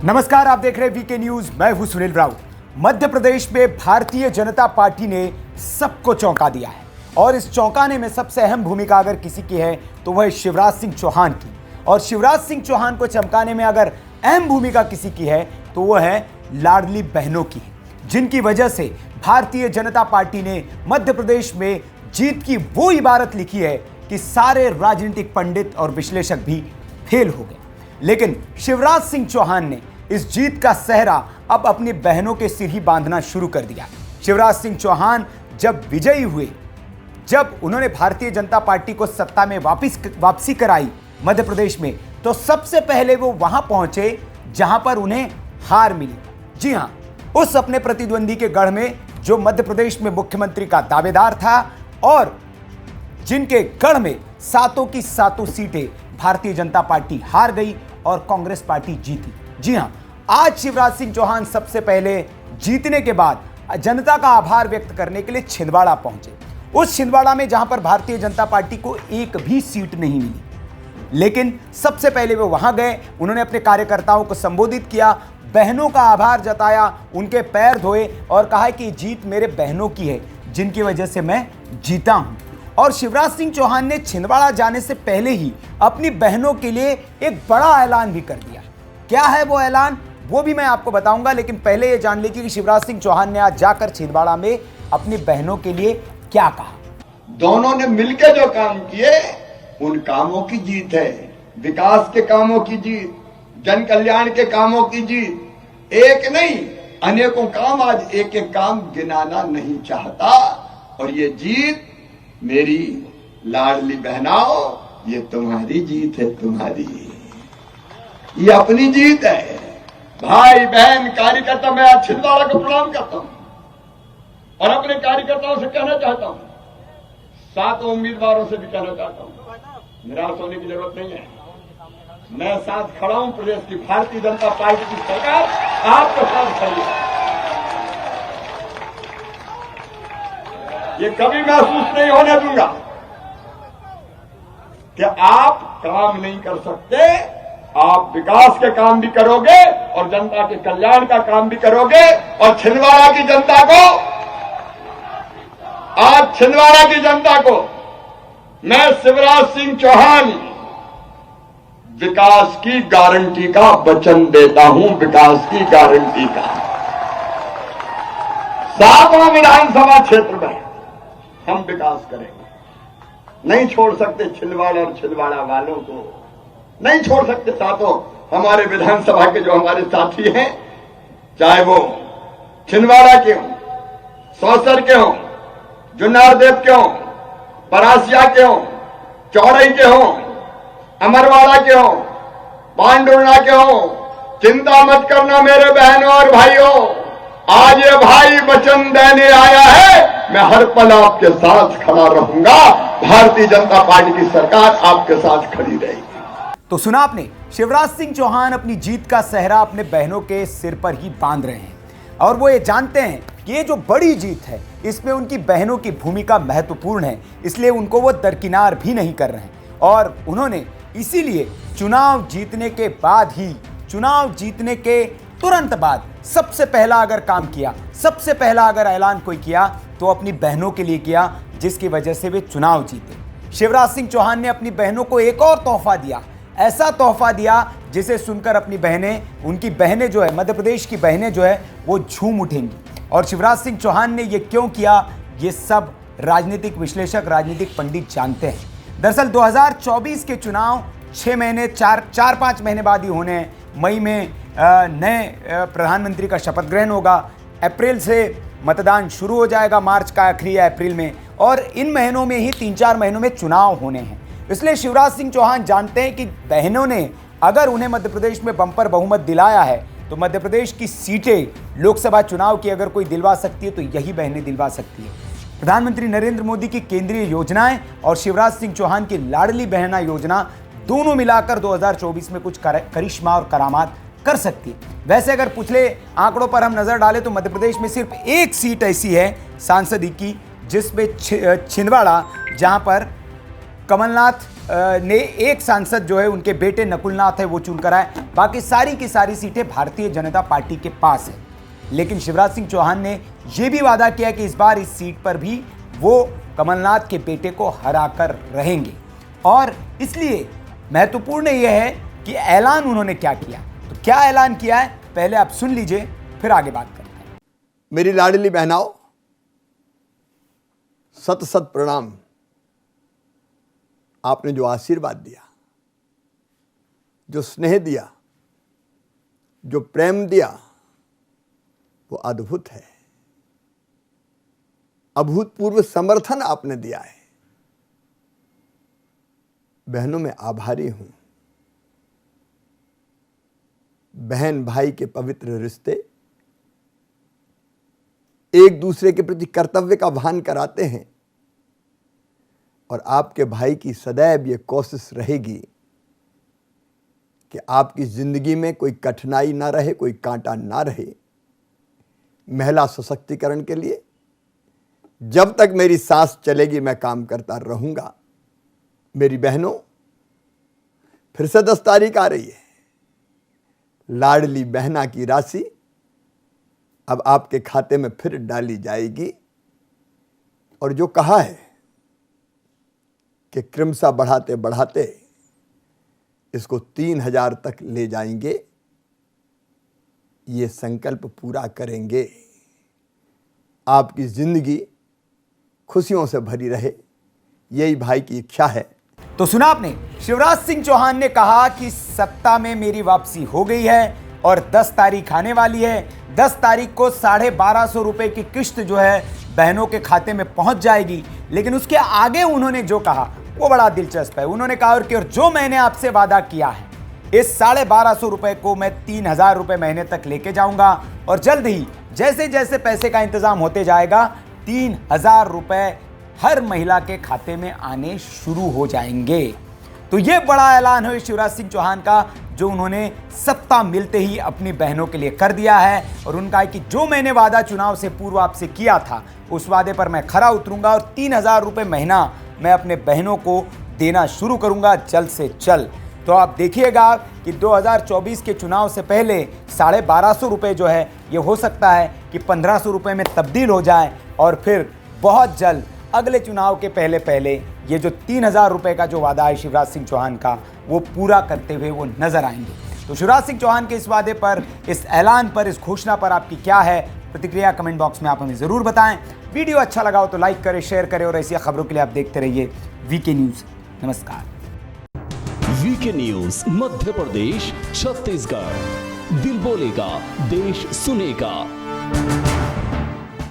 नमस्कार, आप देख रहे हैं वीके न्यूज। मैं हूं सुनील राउत। मध्य प्रदेश में भारतीय जनता पार्टी ने सबको चौंका दिया है और इस चौंकाने में सबसे अहम भूमिका अगर किसी की है तो वह शिवराज सिंह चौहान की। और शिवराज सिंह चौहान को चमकाने में अगर अहम भूमिका किसी की है तो वह है लाडली बहनों की, जिनकी वजह से भारतीय जनता पार्टी ने मध्य प्रदेश में जीत की वो इबारत लिखी है कि सारे राजनीतिक पंडित और विश्लेषक भी फेल हो गए। लेकिन शिवराज सिंह चौहान ने इस जीत का सेहरा अब अपनी बहनों के सिर ही बांधना शुरू कर दिया। शिवराज सिंह चौहान जब विजयी हुए, जब उन्होंने भारतीय जनता पार्टी को सत्ता में वापसी कराई मध्य प्रदेश में, तो सबसे पहले वो वहां पहुंचे जहां पर उन्हें हार मिली। जी हां, उस अपने प्रतिद्वंदी के गढ़ में जो मध्य प्रदेश में मुख्यमंत्री का दावेदार था और जिनके गढ़ में सातों की सातों सीटें भारतीय जनता पार्टी हार गई और कांग्रेस पार्टी जीती। जी हां, आज शिवराज सिंह चौहान सबसे पहले जीतने के बाद जनता का आभार व्यक्त करने के लिए छिंदवाड़ा पहुंचे। उस छिंदवाड़ा में जहां पर भारतीय जनता पार्टी को एक भी सीट नहीं मिली, लेकिन सबसे पहले वो वहां गए, उन्होंने अपने कार्यकर्ताओं को संबोधित किया, बहनों का आभार जताया, उनके पैर धोए और कहा कि जीत मेरे बहनों की है, जिनकी वजह से मैं जीता हूं। और शिवराज सिंह चौहान ने छिंदवाड़ा जाने से पहले ही अपनी बहनों के लिए एक बड़ा ऐलान भी कर दिया। क्या है वो ऐलान, वो भी मैं आपको बताऊंगा, लेकिन पहले ये जान लीजिए कि शिवराज सिंह चौहान ने आज जाकर छिंदवाड़ा में अपनी बहनों के लिए क्या कहा। दोनों ने मिलकर जो काम किए उन कामों की जीत है, विकास के कामों की जीत, जन कल्याण के कामों की जीत। एक नहीं, अनेकों काम, आज एक एक काम गिनाना नहीं चाहता। और ये जीत मेरी लाडली बहनाओ, ये तुम्हारी जीत है, तुम्हारी, ये अपनी जीत है। भाई बहन कार्यकर्ता, मैं आज छिंदवाड़ा को प्रणाम करता हूं और अपने कार्यकर्ताओं से कहना चाहता हूं, सातों उम्मीदवारों से भी कहना चाहता हूं, निराश होने की जरूरत नहीं है। मैं साथ खड़ा हूं, प्रदेश की भारतीय जनता पार्टी की सरकार आपके साथ खड़ी है। ये कभी महसूस नहीं होने दूंगा कि आप काम नहीं कर सकते। आप विकास के काम भी करोगे और जनता के कल्याण का काम भी करोगे। और छिंदवाड़ा की जनता को, आज छिंदवाड़ा की जनता को मैं शिवराज सिंह चौहान विकास की गारंटी का वचन देता हूं, विकास की गारंटी का। 7वां विधानसभा क्षेत्र में हम विकास करेंगे। नहीं छोड़ सकते छिंदवाड़ा और छिंदवाड़ा वालों को, नहीं छोड़ सकते। साथों, हमारे विधानसभा के जो हमारे साथी हैं, चाहे वो छिंदवाड़ा के हों, सौसर के हों, जुन्नारदेव के हों, परासिया के हों, चौरई के हों, अमरवाड़ा के हों, पांडुर्णा के हों, चिंता मत करना मेरे बहनों और भाइयों। आज ये भाई वचन देने आया है, मैं हर पल आपके साथ खड़ा रहूंगा। भारतीय जनता पार्टी की सरकार आपके साथ खड़ी रहेगी। तो सुना आपने, शिवराज सिंह चौहान अपनी जीत का सेहरा अपने बहनों के सिर पर ही बांध रहे हैं और वो ये जानते हैं कि ये जो बड़ी जीत है, इसमें उनकी बहनों की भूमिका महत्वपूर्ण है, इसलिए उनको वो दरकिनार भी नहीं कर रहे हैं। और उन्होंने इसीलिए चुनाव जीतने के बाद ही, चुनाव जीतने के तुरंत बाद सबसे पहला अगर काम किया, सबसे पहला अगर ऐलान कोई किया तो अपनी बहनों के लिए किया, जिसकी वजह से वे चुनाव जीते। शिवराज सिंह चौहान ने अपनी बहनों को एक और तोहफा दिया, ऐसा तोहफा दिया जिसे सुनकर अपनी बहनें, उनकी बहनें जो है, मध्य प्रदेश की बहनें जो है, वो झूम उठेंगी। और शिवराज सिंह चौहान ने ये क्यों किया, ये सब राजनीतिक विश्लेषक, राजनीतिक पंडित जानते हैं। दरअसल 2024 के चुनाव 6 महीने, 4-5 महीने बाद ही होने हैं। मई में नए प्रधानमंत्री का शपथ ग्रहण होगा, अप्रैल से मतदान शुरू हो जाएगा, मार्च का आखिरी या अप्रैल में, और इन महीनों में ही 3-4 महीनों में चुनाव होने हैं। इसलिए शिवराज सिंह चौहान जानते हैं कि बहनों ने अगर उन्हें मध्य प्रदेश में बंपर बहुमत दिलाया है तो मध्य प्रदेश की सीटें लोकसभा चुनाव की अगर कोई दिलवा सकती है तो यही बहनें दिलवा सकती है। प्रधानमंत्री नरेंद्र मोदी की केंद्रीय योजनाएं और शिवराज सिंह चौहान की लाडली बहना योजना दोनों मिलाकर 2024 में कुछ करिश्मा और करामात कर सकती है। वैसे अगर पिछले आंकड़ों पर हम नजर डालें तो मध्य प्रदेश में सिर्फ एक सीट ऐसी है सांसद की, जिसमें छिंदवाड़ा, जहां पर कमलनाथ ने एक सांसद जो है उनके बेटे नकुलनाथ है वो चुनकर आए, बाकी सारी की सारी सीटें भारतीय जनता पार्टी के पास है। लेकिन शिवराज सिंह चौहान ने यह भी वादा किया कि इस बार इस सीट पर भी वो कमलनाथ के बेटे को हराकर रहेंगे। और इसलिए महत्वपूर्ण यह है कि ऐलान उन्होंने क्या किया। तो क्या ऐलान किया है पहले आप सुन लीजिए, फिर आगे बात करते हैं। मेरी लाडली बहनाओं, सत सत प्रणाम। आपने जो आशीर्वाद दिया, जो स्नेह दिया, जो प्रेम दिया, वो अद्भुत है। अभूतपूर्व समर्थन आपने दिया है। बहनों, मैं आभारी हूं। बहन भाई के पवित्र रिश्ते एक दूसरे के प्रति कर्तव्य का भान कराते हैं, और आपके भाई की सदैव ये कोशिश रहेगी कि आपकी जिंदगी में कोई कठिनाई ना रहे, कोई कांटा ना रहे। महिला सशक्तिकरण के लिए जब तक मेरी सांस चलेगी मैं काम करता रहूंगा। मेरी बहनों, फिर से 10 तारीख आ रही है। लाडली बहना की राशि अब आपके खाते में फिर डाली जाएगी, और जो कहा है कि क्रमशः बढ़ाते बढ़ाते इसको 3000 तक ले जाएंगे, ये संकल्प पूरा करेंगे। आपकी जिंदगी खुशियों से भरी रहे, यही भाई की इच्छा है। तो सुना आपने, शिवराज सिंह चौहान ने कहा कि सत्ता में मेरी वापसी हो गई है और 10 तारीख आने वाली है। 10 तारीख को 1250 रुपए की किस्त जो है बहनों के खाते में पहुंच जाएगी। लेकिन उसके आगे उन्होंने जो कहा वो बड़ा दिलचस्प है। उन्होंने कहा कि और जो मैंने आपसे वादा किया है, इस 1250 रुपए को मैं 3000 रुपए महीने तक लेके जाऊंगा, और जल्द ही जैसे जैसे पैसे का इंतजाम होते जाएगा 3000 रुपए हर महिला के खाते में आने शुरू हो जाएंगे। तो यह बड़ा ऐलान है शिवराज सिंह चौहान का, जो उन्होंने सत्ता मिलते ही अपनी बहनों के लिए कर दिया है। और उनका है कि जो मैंने वादा चुनाव से पूर्व आपसे किया था, उस वादे पर मैं खरा उतरूंगा और 3000 रुपए महीना मैं अपने बहनों को देना शुरू करूंगा जल्द से जल्द। तो आप देखिएगा कि 2024 के चुनाव से पहले 1250 रुपए जो है ये हो सकता है कि 1500 रुपए में तब्दील हो जाए, और फिर बहुत जल्द अगले चुनाव के पहले पहले ये जो 3000 रुपए का जो वादा है शिवराज सिंह चौहान का, वो पूरा करते हुए वो नजर आएंगे। तो शिवराज सिंह चौहान के इस वादे पर, इस ऐलान पर, इस घोषणा पर आपकी क्या है प्रतिक्रिया, कमेंट बॉक्स में आप हमें जरूर बताएं। वीडियो अच्छा लगा हो तो लाइक करें, शेयर करें, और ऐसी खबरों के लिए आप देखते रहिए वीके न्यूज। नमस्कार। VK news Madhya Pradesh, Chhattisgarh. दिल बोलेगा, देश सुनेगा।